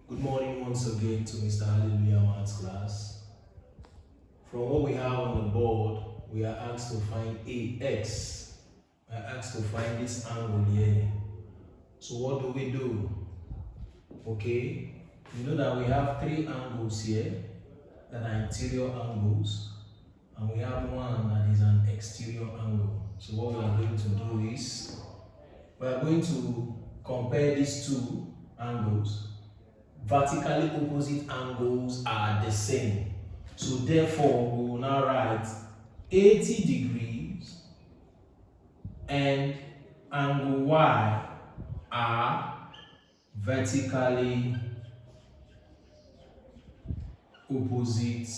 Good morning once again to Mr. Hallelujah Maths class. From what we have on the board, we are asked to find AX. We are asked to find this angle here. So what do we do? Okay, you know that we have three angles here that are interior angles, and we have one that is an exterior angle. So what we are going to do is, we are going to compare these two angles. Vertically opposite angles are the same. So therefore, we will now write 80 degrees and angle Y are vertically opposite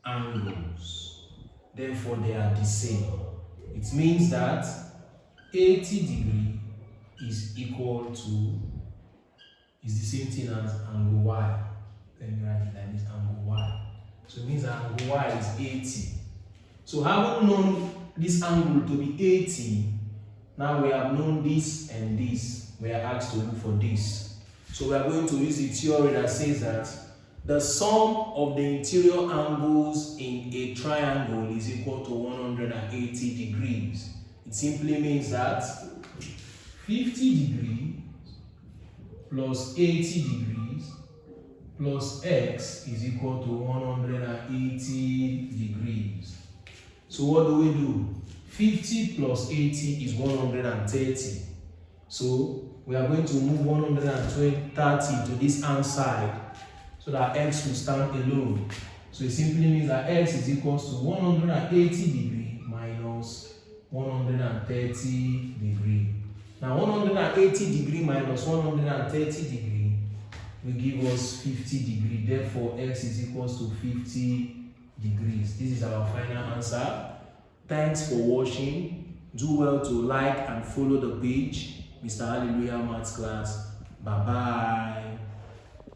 angles. Therefore, they are the same. It means that 80 degree is equal to, is the same thing as angle Y. Let me write it like this, angle Y. So it means that angle Y is 80. So having known this angle to be 80, now we have known this and this. We are asked to look for this. So we are going to use the theory that says that the sum of the interior angles in a triangle is equal to 180 degrees. It simply means that 50 degrees plus 80 degrees plus x is equal to 180 degrees. So what do we do? 50 plus 80 is 130. So we are going to move 130 to this hand side so that x will stand alone. So it simply means that x is equal to 180 degree minus 130 degree. Now 180 degree minus 130 degree will give us 50 degree. Therefore, x is equal to 50 degrees. This is our final answer. Thanks for watching. Do well to like and follow the page, Mr. Hallelujah Maths class. Bye-bye.